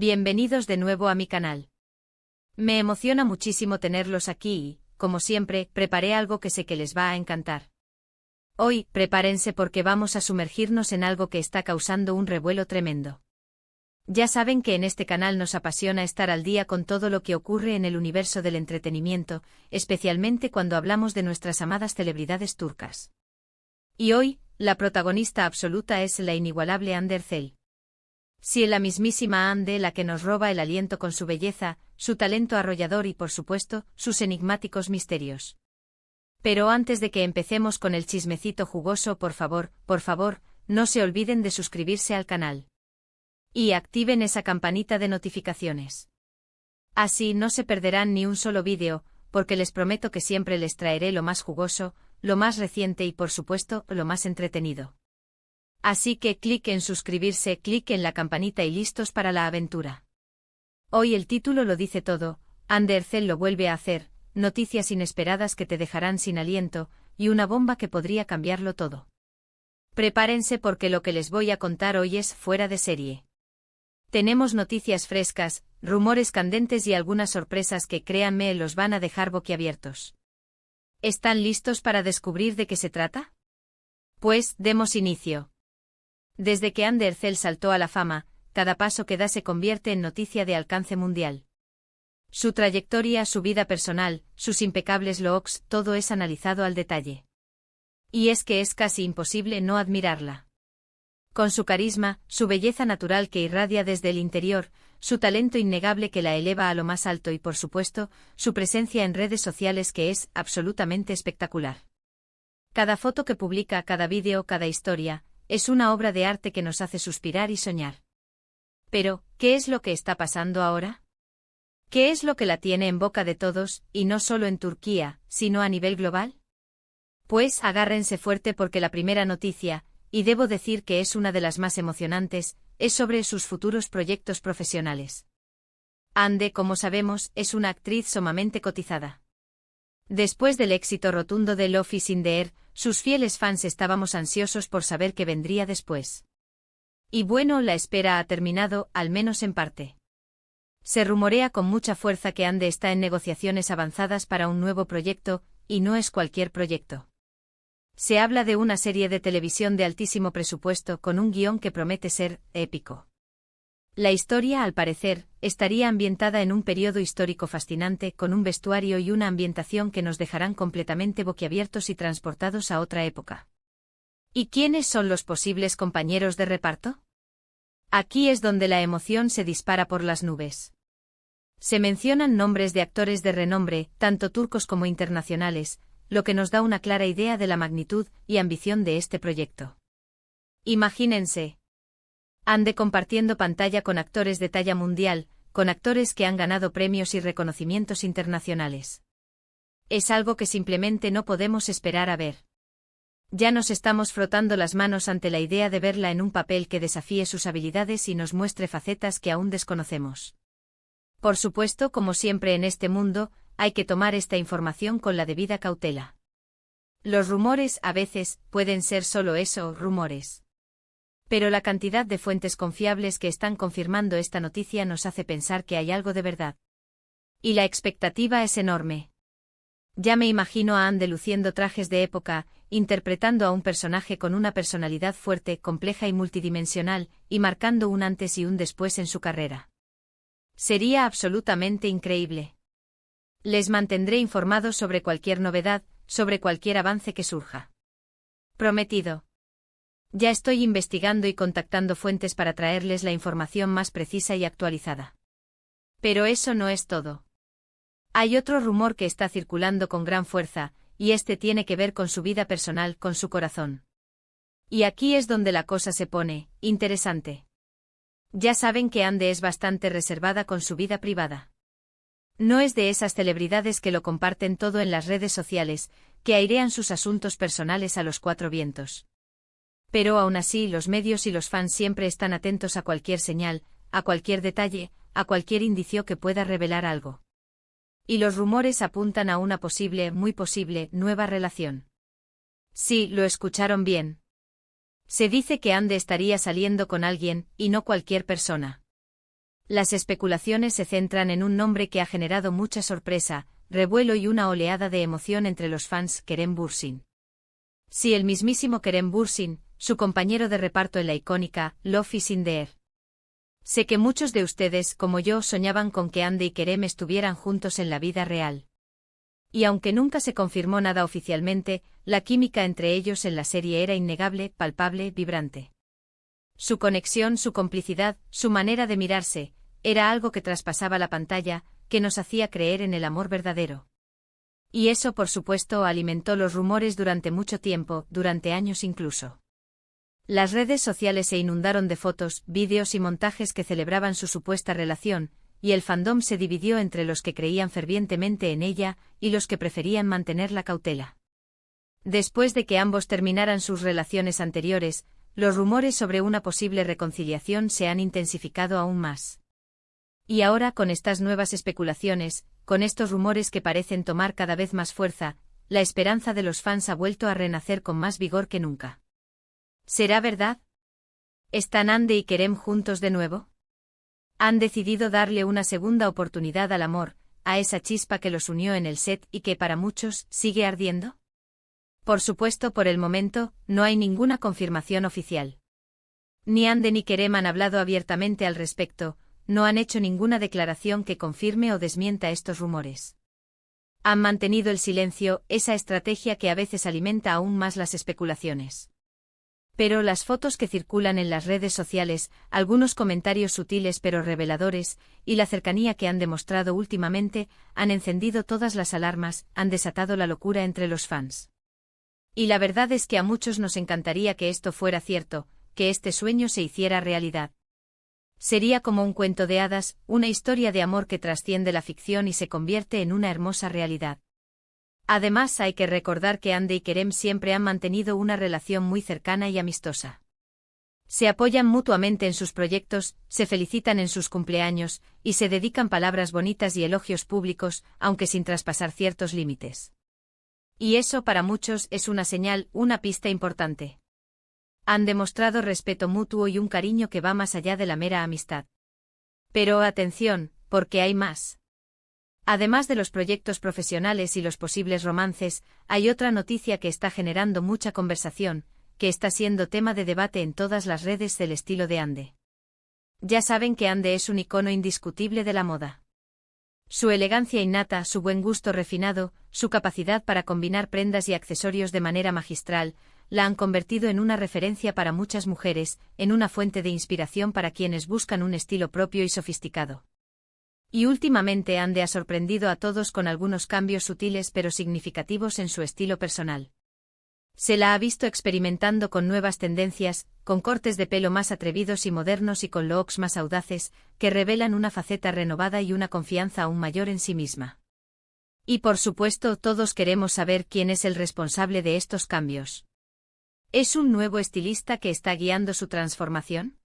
Bienvenidos de nuevo a mi canal. Me emociona muchísimo tenerlos aquí y, como siempre, preparé algo que sé que les va a encantar. Hoy, prepárense porque vamos a sumergirnos en algo que está causando un revuelo tremendo. Ya saben que en este canal nos apasiona estar al día con todo lo que ocurre en el universo del entretenimiento, especialmente cuando hablamos de nuestras amadas celebridades turcas. Y hoy, la protagonista absoluta es la inigualable Hande Erçel. Sí, la mismísima Hande, la que nos roba el aliento con su belleza, su talento arrollador y, por supuesto, sus enigmáticos misterios. Pero antes de que empecemos con el chismecito jugoso, por favor, no se olviden de suscribirse al canal. Y activen esa campanita de notificaciones. Así no se perderán ni un solo vídeo, porque les prometo que siempre les traeré lo más jugoso, lo más reciente y, por supuesto, lo más entretenido. Así que clic en suscribirse, clic en la campanita y listos para la aventura. Hoy el título lo dice todo, Hande Erçel lo vuelve a hacer, noticias inesperadas que te dejarán sin aliento, y una bomba que podría cambiarlo todo. Prepárense porque lo que les voy a contar hoy es fuera de serie. Tenemos noticias frescas, rumores candentes y algunas sorpresas que, créanme, los van a dejar boquiabiertos. ¿Están listos para descubrir de qué se trata? Pues, demos inicio. Desde que Hande Erçel saltó a la fama, cada paso que da se convierte en noticia de alcance mundial. Su trayectoria, su vida personal, sus impecables looks, todo es analizado al detalle. Y es que es casi imposible no admirarla. Con su carisma, su belleza natural que irradia desde el interior, su talento innegable que la eleva a lo más alto y, por supuesto, su presencia en redes sociales que es absolutamente espectacular. Cada foto que publica, cada vídeo, cada historia, es una obra de arte que nos hace suspirar y soñar. Pero, ¿qué es lo que está pasando ahora? ¿Qué es lo que la tiene en boca de todos, y no solo en Turquía, sino a nivel global? Pues agárrense fuerte porque la primera noticia, y debo decir que es una de las más emocionantes, es sobre sus futuros proyectos profesionales. Hande, como sabemos, es una actriz sumamente cotizada. Después del éxito rotundo de Love is in the Air, sus fieles fans estábamos ansiosos por saber qué vendría después. Y bueno, la espera ha terminado, al menos en parte. Se rumorea con mucha fuerza que Hande está en negociaciones avanzadas para un nuevo proyecto, y no es cualquier proyecto. Se habla de una serie de televisión de altísimo presupuesto con un guión que promete ser épico. La historia, al parecer, estaría ambientada en un periodo histórico fascinante con un vestuario y una ambientación que nos dejarán completamente boquiabiertos y transportados a otra época. ¿Y quiénes son los posibles compañeros de reparto? Aquí es donde la emoción se dispara por las nubes. Se mencionan nombres de actores de renombre, tanto turcos como internacionales, lo que nos da una clara idea de la magnitud y ambición de este proyecto. Imagínense. Hande compartiendo pantalla con actores de talla mundial, con actores que han ganado premios y reconocimientos internacionales. Es algo que simplemente no podemos esperar a ver. Ya nos estamos frotando las manos ante la idea de verla en un papel que desafíe sus habilidades y nos muestre facetas que aún desconocemos. Por supuesto, como siempre en este mundo, hay que tomar esta información con la debida cautela. Los rumores, a veces, pueden ser solo eso, rumores. Pero la cantidad de fuentes confiables que están confirmando esta noticia nos hace pensar que hay algo de verdad. Y la expectativa es enorme. Ya me imagino a Hande luciendo trajes de época, interpretando a un personaje con una personalidad fuerte, compleja y multidimensional, y marcando un antes y un después en su carrera. Sería absolutamente increíble. Les mantendré informados sobre cualquier novedad, sobre cualquier avance que surja. Prometido. Ya estoy investigando y contactando fuentes para traerles la información más precisa y actualizada. Pero eso no es todo. Hay otro rumor que está circulando con gran fuerza, y este tiene que ver con su vida personal, con su corazón. Y aquí es donde la cosa se pone interesante. Ya saben que Hande es bastante reservada con su vida privada. No es de esas celebridades que lo comparten todo en las redes sociales, que airean sus asuntos personales a los cuatro vientos. Pero aún así los medios y los fans siempre están atentos a cualquier señal, a cualquier detalle, a cualquier indicio que pueda revelar algo. Y los rumores apuntan a una posible, muy posible, nueva relación. Sí, lo escucharon bien. Se dice que Hande estaría saliendo con alguien, y no cualquier persona. Las especulaciones se centran en un nombre que ha generado mucha sorpresa, revuelo y una oleada de emoción entre los fans: Kerem Bürsin. Sí, el mismísimo Kerem Bürsin, su compañero de reparto en la icónica Love is in the Air. Sé que muchos de ustedes, como yo, soñaban con que Hande y Kerem estuvieran juntos en la vida real. Y aunque nunca se confirmó nada oficialmente, la química entre ellos en la serie era innegable, palpable, vibrante. Su conexión, su complicidad, su manera de mirarse, era algo que traspasaba la pantalla, que nos hacía creer en el amor verdadero. Y eso, por supuesto, alimentó los rumores durante mucho tiempo, durante años incluso. Las redes sociales se inundaron de fotos, vídeos y montajes que celebraban su supuesta relación, y el fandom se dividió entre los que creían fervientemente en ella y los que preferían mantener la cautela. Después de que ambos terminaran sus relaciones anteriores, los rumores sobre una posible reconciliación se han intensificado aún más. Y ahora, con estas nuevas especulaciones, con estos rumores que parecen tomar cada vez más fuerza, la esperanza de los fans ha vuelto a renacer con más vigor que nunca. ¿Será verdad? ¿Están Hande y Kerem juntos de nuevo? ¿Han decidido darle una segunda oportunidad al amor, a esa chispa que los unió en el set y que para muchos sigue ardiendo? Por supuesto, por el momento, no hay ninguna confirmación oficial. Ni Hande ni Kerem han hablado abiertamente al respecto, no han hecho ninguna declaración que confirme o desmienta estos rumores. Han mantenido el silencio, esa estrategia que a veces alimenta aún más las especulaciones. Pero las fotos que circulan en las redes sociales, algunos comentarios sutiles pero reveladores, y la cercanía que han demostrado últimamente, han encendido todas las alarmas, han desatado la locura entre los fans. Y la verdad es que a muchos nos encantaría que esto fuera cierto, que este sueño se hiciera realidad. Sería como un cuento de hadas, una historia de amor que trasciende la ficción y se convierte en una hermosa realidad. Además, hay que recordar que Hande y Kerem siempre han mantenido una relación muy cercana y amistosa. Se apoyan mutuamente en sus proyectos, se felicitan en sus cumpleaños, y se dedican palabras bonitas y elogios públicos, aunque sin traspasar ciertos límites. Y eso para muchos es una señal, una pista importante. Han demostrado respeto mutuo y un cariño que va más allá de la mera amistad. Pero atención, porque hay más. Además de los proyectos profesionales y los posibles romances, hay otra noticia que está generando mucha conversación, que está siendo tema de debate en todas las redes del estilo de Hande. Ya saben que Hande es un icono indiscutible de la moda. Su elegancia innata, su buen gusto refinado, su capacidad para combinar prendas y accesorios de manera magistral, la han convertido en una referencia para muchas mujeres, en una fuente de inspiración para quienes buscan un estilo propio y sofisticado. Y últimamente Hande ha sorprendido a todos con algunos cambios sutiles pero significativos en su estilo personal. Se la ha visto experimentando con nuevas tendencias, con cortes de pelo más atrevidos y modernos y con looks más audaces, que revelan una faceta renovada y una confianza aún mayor en sí misma. Y por supuesto, todos queremos saber quién es el responsable de estos cambios. ¿Es un nuevo estilista que está guiando su transformación?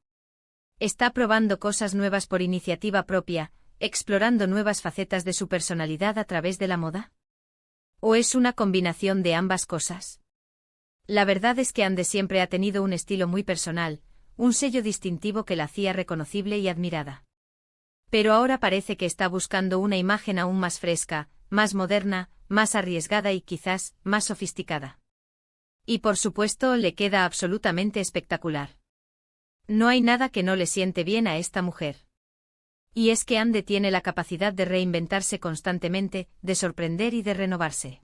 ¿Está probando cosas nuevas por iniciativa propia, explorando nuevas facetas de su personalidad a través de la moda? ¿O es una combinación de ambas cosas? La verdad es que Hande siempre ha tenido un estilo muy personal, un sello distintivo que la hacía reconocible y admirada. Pero ahora parece que está buscando una imagen aún más fresca, más moderna, más arriesgada y quizás más sofisticada. Y por supuesto le queda absolutamente espectacular. No hay nada que no le siente bien a esta mujer. Y es que Hande tiene la capacidad de reinventarse constantemente, de sorprender y de renovarse.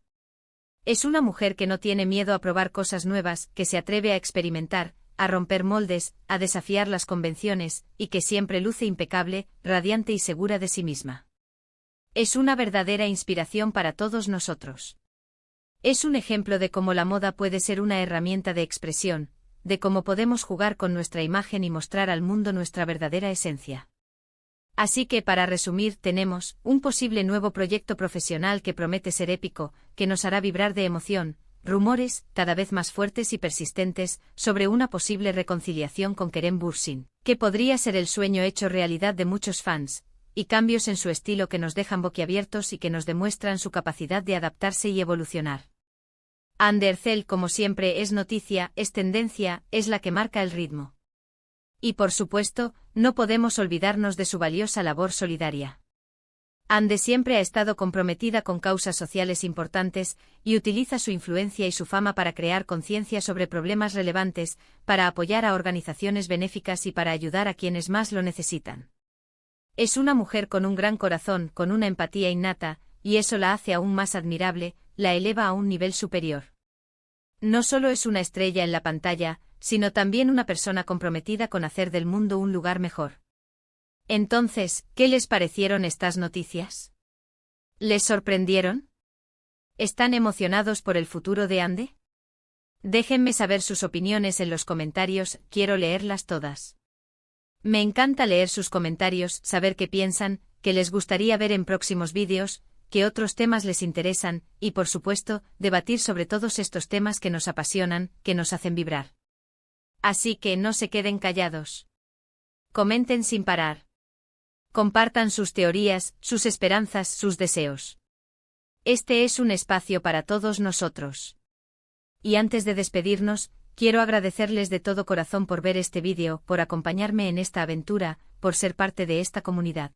Es una mujer que no tiene miedo a probar cosas nuevas, que se atreve a experimentar, a romper moldes, a desafiar las convenciones, y que siempre luce impecable, radiante y segura de sí misma. Es una verdadera inspiración para todos nosotros. Es un ejemplo de cómo la moda puede ser una herramienta de expresión, de cómo podemos jugar con nuestra imagen y mostrar al mundo nuestra verdadera esencia. Así que para resumir tenemos un posible nuevo proyecto profesional que promete ser épico, que nos hará vibrar de emoción, rumores, cada vez más fuertes y persistentes, sobre una posible reconciliación con Kerem Bürsin, que podría ser el sueño hecho realidad de muchos fans, y cambios en su estilo que nos dejan boquiabiertos y que nos demuestran su capacidad de adaptarse y evolucionar. Hande Erçel, como siempre, es noticia, es tendencia, es la que marca el ritmo. Y por supuesto, no podemos olvidarnos de su valiosa labor solidaria. Ande siempre ha estado comprometida con causas sociales importantes y utiliza su influencia y su fama para crear conciencia sobre problemas relevantes, para apoyar a organizaciones benéficas y para ayudar a quienes más lo necesitan. Es una mujer con un gran corazón, con una empatía innata, y eso la hace aún más admirable, la eleva a un nivel superior. No solo es una estrella en la pantalla, sino también una persona comprometida con hacer del mundo un lugar mejor. Entonces, ¿qué les parecieron estas noticias? ¿Les sorprendieron? ¿Están emocionados por el futuro de Ande? Déjenme saber sus opiniones en los comentarios, quiero leerlas todas. Me encanta leer sus comentarios, saber qué piensan, qué les gustaría ver en próximos vídeos, qué otros temas les interesan, y por supuesto, debatir sobre todos estos temas que nos apasionan, que nos hacen vibrar. Así que no se queden callados. Comenten sin parar. Compartan sus teorías, sus esperanzas, sus deseos. Este es un espacio para todos nosotros. Y antes de despedirnos, quiero agradecerles de todo corazón por ver este vídeo, por acompañarme en esta aventura, por ser parte de esta comunidad.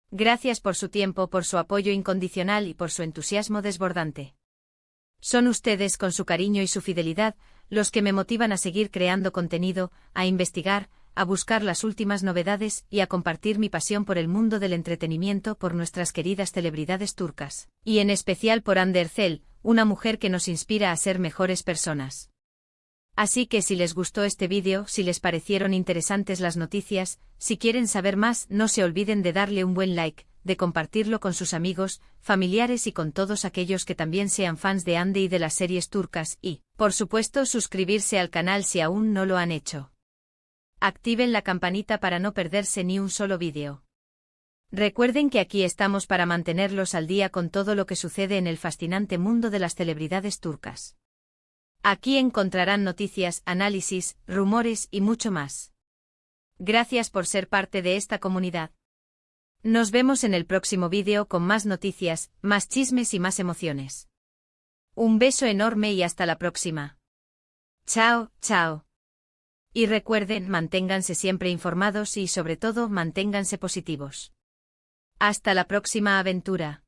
Gracias por su tiempo, por su apoyo incondicional y por su entusiasmo desbordante. Son ustedes, con su cariño y su fidelidad, los que me motivan a seguir creando contenido, a investigar, a buscar las últimas novedades y a compartir mi pasión por el mundo del entretenimiento, por nuestras queridas celebridades turcas, y en especial por Hande Erçel, una mujer que nos inspira a ser mejores personas. Así que si les gustó este vídeo, si les parecieron interesantes las noticias, si quieren saber más, no se olviden de darle un buen like, de compartirlo con sus amigos, familiares y con todos aquellos que también sean fans de Hande y de las series turcas y, por supuesto, suscribirse al canal si aún no lo han hecho. Activen la campanita para no perderse ni un solo vídeo. Recuerden que aquí estamos para mantenerlos al día con todo lo que sucede en el fascinante mundo de las celebridades turcas. Aquí encontrarán noticias, análisis, rumores y mucho más. Gracias por ser parte de esta comunidad. Nos vemos en el próximo vídeo con más noticias, más chismes y más emociones. Un beso enorme y hasta la próxima. Chao, chao. Y recuerden, manténganse siempre informados y sobre todo manténganse positivos. Hasta la próxima aventura.